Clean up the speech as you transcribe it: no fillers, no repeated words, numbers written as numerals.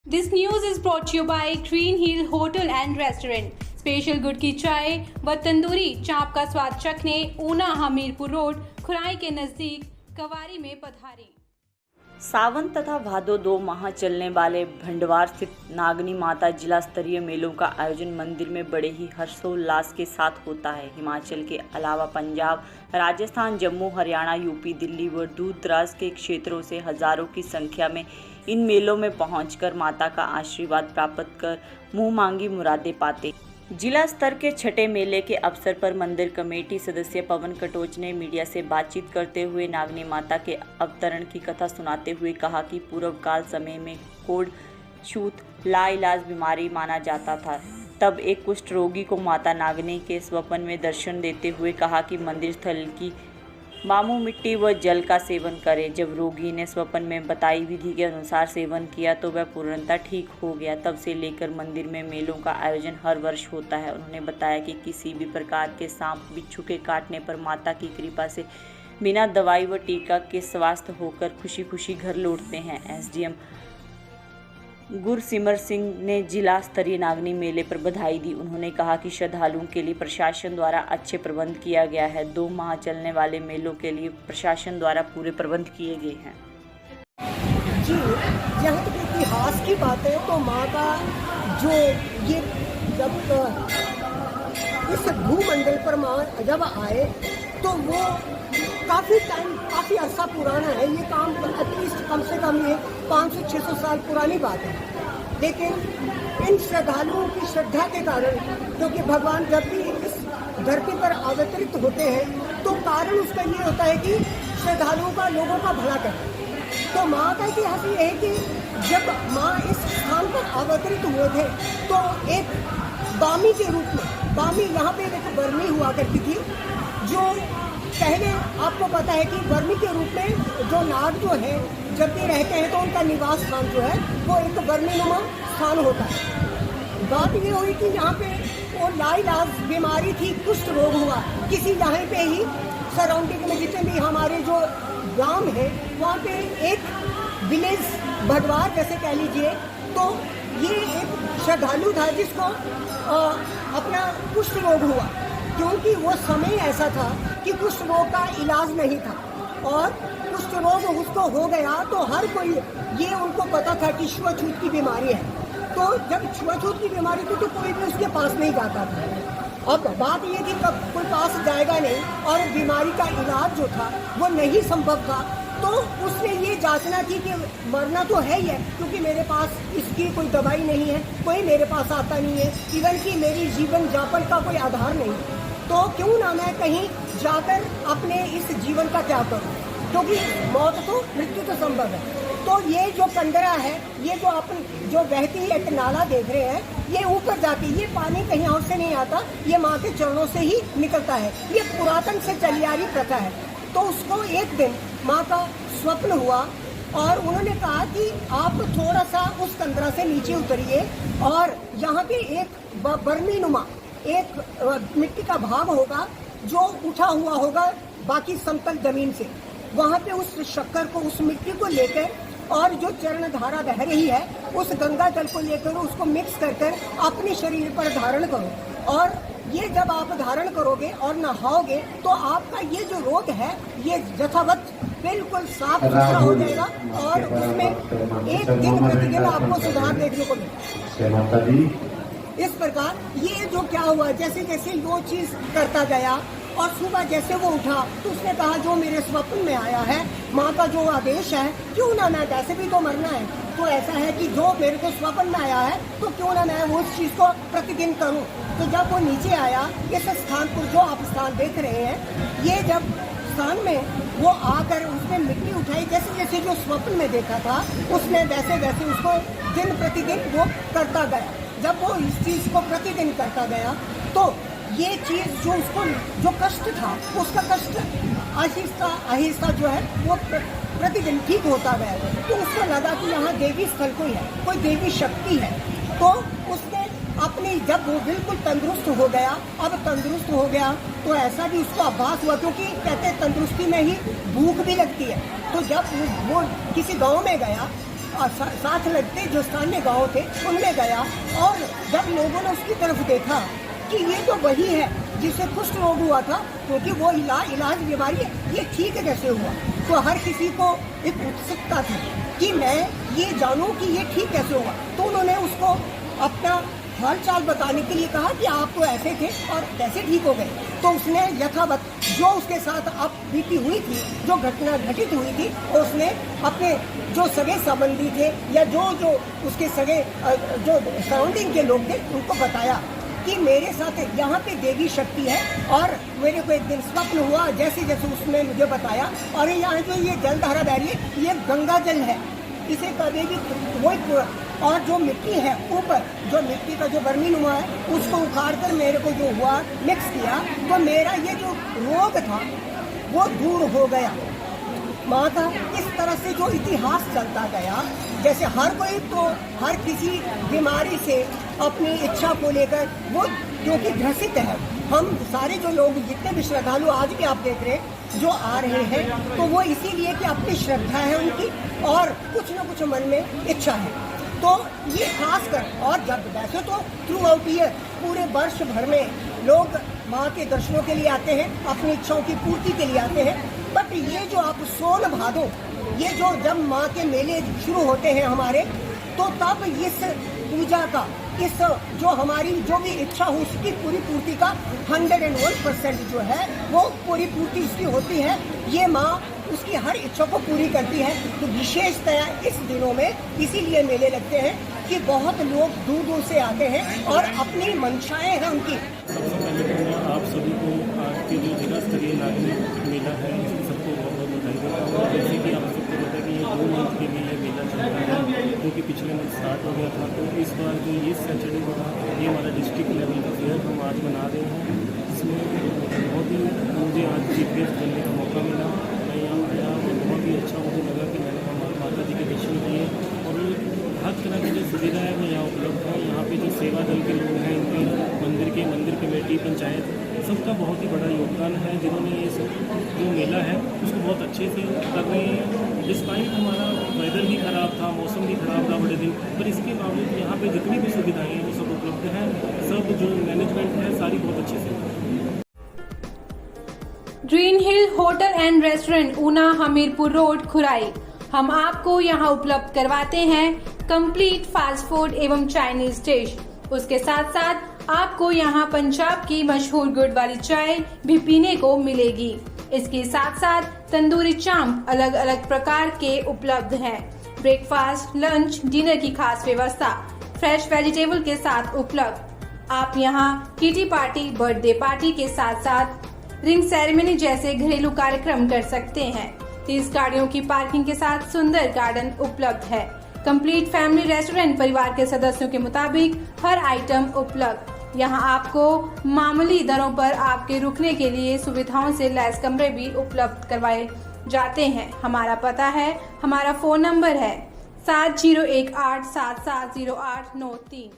This news is brought to you by Green Hill Hotel and Restaurant. Special गुड़ की चाय व तंदूरी चाप का स्वाद चखने ऊना हमीरपुर रोड खुराई के नजदीक कवारी में पधारी। सावन तथा भादो 2 माह चलने वाले भंडवार स्थित नागनी माता जिला स्तरीय मेलों का आयोजन मंदिर में बड़े ही हर्षोल्लास के साथ होता है। हिमाचल के अलावा पंजाब, राजस्थान, जम्मू, हरियाणा, यूपी, दिल्ली व दूर दराज के क्षेत्रों से हजारों की संख्या में इन मेलों में पहुंचकर माता का आशीर्वाद प्राप्त कर मुंह मांगी मुरादें पाते। जिला स्तर के छठे मेले के अवसर पर मंदिर कमेटी सदस्य पवन कटोच ने मीडिया से बातचीत करते हुए नागनी माता के अवतरण की कथा सुनाते हुए कहा कि पूर्व काल समय में कोढ़ छूत लाइलाज बीमारी माना जाता था। तब एक कुष्ठ रोगी को माता नागनी के स्वप्न में दर्शन देते हुए कहा कि मंदिर स्थल की बामू मिट्टी व जल का सेवन करे। जब रोगी ने स्वप्न में बताई विधि के अनुसार सेवन किया तो वह पूर्णतः ठीक हो गया। तब से लेकर मंदिर में मेलों का आयोजन हर वर्ष होता है। उन्होंने बताया कि किसी भी प्रकार के सांप बिच्छू के काटने पर माता की कृपा से बिना दवाई व टीका के स्वस्थ होकर खुशी खुशी घर लौटते हैं। SDM गुरसिमर सिंह ने जिला स्तरीय नागनी मेले पर बधाई दी। उन्होंने कहा कि श्रद्धालुओं के लिए प्रशासन द्वारा अच्छे प्रबंध किया गया है। 2 माह चलने वाले मेलों के लिए प्रशासन द्वारा पूरे प्रबंध किए गए हैं। जी, जहाँ तक इतिहास की बात है तो माँ का जो ये जब इस भूमंडल पर माँ जब आए तो वो काफ़ी अरसा पुराना है। ये काम एटलीस्ट कम से कम ये 500-600 साल पुरानी बात है। लेकिन इन श्रद्धालुओं की श्रद्धा के कारण, क्योंकि भगवान जब भी इस धरती पर अवतरित होते हैं तो कारण उसका ये होता है कि श्रद्धालुओं का, लोगों का भला करें। तो माँ का इतिहास ये है कि जब माँ इस स्थान पर अवतरित हुए थे तो एक बामी के रूप में, बामी यहाँ पे एक बर्मी हुआ करती थी, जो पहले आपको पता है कि वर्मी के रूप में जो नाग जो है जब भी रहते हैं तो उनका निवास स्थान जो है वो एक वर्मीनुमा स्थान होता है। बात ये हुई कि यहाँ पे वो लाइलाज बीमारी थी, कुष्ठ रोग हुआ किसी यहाँ पे ही सराउंडिंग में जितने भी हमारे जो गांव है वहाँ पे एक विलेज भटवार जैसे कह लीजिए, तो ये एक श्रद्धालु था जिसको अपना कुष्ठ रोग हुआ, क्योंकि वो समय ऐसा था कि कुष्ठ रोग का इलाज नहीं था और कुष्ठ रोग उसको हो गया तो हर कोई, ये उनको पता था कि छुआछूत की बीमारी है। तो जब छुआछूत की बीमारी थी तो कोई भी उसके पास नहीं जाता था। अब बात ये थी कब कोई पास जाएगा नहीं और बीमारी का इलाज जो था वो नहीं संभव था, तो उसने ये जांचना थी कि मरना तो है ही है, क्योंकि मेरे पास इसकी कोई दवाई नहीं है, कोई मेरे पास आता नहीं है, इवन कि मेरी जीवन यापन का कोई आधार नहीं, तो क्यों ना मैं कहीं जाकर अपने इस जीवन का त्याग करूं, क्योंकि मौत तो, मृत्यु तो संभव है। तो ये जो कंदरा है, ये जो अपन जो बहती है एक नाला देख रहे हैं, ये ऊपर जाती, ये पानी कहीं और से नहीं आता, ये माँ के चरणों से ही निकलता है। ये पुरातन से चली आ रही प्रथा है। तो उसको एक दिन माँ का स्वप्न हुआ और उन्होंने कहा कि आप थोड़ा सा उस कंदरा से नीचे उतरिए और यहाँ पे एक बर्मीनुमा एक मिट्टी का भाग होगा जो उठा हुआ होगा बाकी समतल जमीन से, वहाँ पे उस शक्कर को, उस मिट्टी को लेकर और जो चरण धारा बह रही है उस गंगा जल को लेकर उसको मिक्स कर अपने शरीर पर धारण करो, और ये जब आप धारण करोगे और नहाओगे तो आपका ये जो रोग है ये यथावत बिल्कुल साफ सुथरा हो जाएगा और उसमें एक दिन प्रतिदिन आपको सुधार देखने को मिलेगा। इस प्रकार ये जो क्या हुआ, जैसे जैसे वो चीज करता गया और सुबह जैसे वो उठा तो उसने कहा जो मेरे स्वप्न में आया है, माँ का जो आदेश है, क्यों ना मैं, वैसे भी तो मरना है, तो ऐसा है कि जो मेरे को स्वप्न में आया है तो क्यों ना मैं वो उस चीज को प्रतिदिन करूं। तो जब वो नीचे आया, इस स्थान पर जो आप स्थान देख रहे हैं, ये जब स्थान में वो आकर उसने मिट्टी उठाई, जैसे जैसे जो स्वप्न में देखा था उसने वैसे वैसे उसको दिन प्रतिदिन वो करता गया। जब वो इस चीज को प्रतिदिन करता गया तो ये चीज जो उसको जो कष्ट था उसका कष्ट आहिस्ता आहिस्ता जो है वो प्रतिदिन ठीक होता गया। तो उसको लगा कि यहाँ देवी स्थल कोई है, कोई देवी शक्ति है। तो उसने अपनी, जब वो बिल्कुल तंदुरुस्त हो गया, अब तंदुरुस्त हो गया तो ऐसा भी उसको आभास हुआ, क्योंकि कहते हैं तंदुरुस्ती में ही भूख भी लगती है। तो जब वो किसी गांव में गया साथ लगते जो स्थानीय गांव थे उनमें गया, और जब लोगों ने उसकी तरफ देखा कि ये तो वही है जिसे कुष्ठ रोग हुआ था, क्योंकि वो इलाज बीमारी है, ये ठीक कैसे हुआ, तो हर किसी को एक उत्सुकता थी कि मैं ये जानूं कि ये ठीक कैसे हुआ। तो उन्होंने उसको अपना हाल चाल बताने के लिए कहा कि आप तो ऐसे थे और कैसे ठीक हो गए। तो उसने यथावत जो उसके साथ अब बीती हुई थी, जो घटना घटित हुई थी, उसने अपने जो सगे संबंधी थे या जो उसके सगे जो सराउंडिंग के लोग थे उनको बताया कि मेरे साथ यहाँ पे देवी शक्ति है, और मेरे को एक दिन स्वप्न हुआ, जैसे जैसे उसने मुझे बताया, और यहाँ जो ये जलधारा बह रही है ये गंगा जल है, इसे कभी भी वही, और जो मिट्टी है ऊपर, जो मिट्टी का जो बर्मीनुमा है उसको उखाड़ कर मेरे को जो हुआ मिक्स किया, तो मेरा ये जो रोग था वो दूर हो गया। माँ का इस तरह से जो इतिहास चलता गया, जैसे हर कोई तो हर किसी बीमारी से अपनी इच्छा को लेकर वो क्योंकि ग्रसित है, हम सारे जो लोग जितने भी श्रद्धालु आज भी आप देख रहे हैं जो आ रहे हैं, तो वो इसीलिए कि अपनी श्रद्धा है उनकी और कुछ न कुछ मन में इच्छा है, तो ये खास कर। और जब वैसे तो थ्रू आउट ईयर पूरे वर्ष भर में लोग माँ के दर्शनों के लिए आते हैं, अपनी इच्छाओं की पूर्ति के लिए आते हैं, बट ये जो आप सोन भादो, ये जो जब माँ के मेले शुरू होते हैं हमारे, तो तब इस पूजा का, इस जो हमारी जो भी इच्छा हो उसकी पूरी पूर्ति का 101% जो है वो पूरी पूर्ति उसकी होती है। ये माँ उसकी हर इच्छा को पूरी करती है। तो विशेषतया इस दिनों में इसीलिए मेले लगते हैं कि बहुत लोग दूर दूर से आते हैं और अपनी मंशाएं हैं उनकी। सबसे पहले तो मैं आप सभी को आज के जो जिला स्तरीय नागरिक मेला है इसकी सबको बहुत बहुत बधाई देता हूँ। जैसे कि आप सबको पता है कि ये 2 मंथ के लिए मेला चल रहा है, जो कि पिछले मंथ स्टार्ट हो गया था। तो इस बार जो ये सैटरडे को था, ये हमारा डिस्ट्रिक्ट लेवल का फेयर हम आज मना रहे हैं। इसमें बहुत ही मुझे आज चीफ गेस्ट बनने का मौका मिला। मैं यहाँ आया तो बहुत ही अच्छा मुझे लगा कि मैंने माता जी के दर्शन किए, और हर तरह की जो सुविधा है वो यहाँ उपलब्ध है। यहाँ पे जो सेवा दल के लोग हैं, इनके मंदिर कमेटी, पंचायत, सबका बहुत ही बड़ा योगदान है, जिन्होंने ये जो मेला है उसको बहुत अच्छे से कर रहे हैं। डिस्पाइट हमारा वेदर भी ख़राब था, मौसम भी ख़राब था बड़े दिन, पर इसके बावजूद यहाँ पे जितनी भी सुविधाएँ हैं वो सब उपलब्ध हैं। सब जो मैनेजमेंट है सारी बहुत अच्छे से। Green Hill hotel and restaurant, Una, Hamirpur road, खुराई। हम आपको यहाँ उपलब्ध करवाते हैं कंप्लीट फास्ट फूड एवं चाइनीज डिश। उसके साथ साथ आपको यहाँ पंजाब की मशहूर गुड़ वाली चाय भी पीने को मिलेगी। इसके साथ साथ तंदूरी चांप अलग अलग प्रकार के उपलब्ध हैं। ब्रेकफास्ट, लंच, डिनर की खास व्यवस्था फ्रेश वेजिटेबल के साथ उपलब्ध। आप यहाँ किटी पार्टी, बर्थडे पार्टी के साथ साथ रिंग सेरेमनी जैसे घरेलू कार्यक्रम कर सकते हैं। 30 गाड़ियों की पार्किंग के साथ सुंदर गार्डन उपलब्ध है। कंप्लीट फैमिली रेस्टोरेंट, परिवार के सदस्यों के मुताबिक हर आइटम उपलब्ध। यहाँ आपको मामूली दरों पर आपके रुकने के लिए सुविधाओं से लैस कमरे भी उपलब्ध करवाए जाते हैं। हमारा पता है, हमारा फोन नंबर है 7018770893।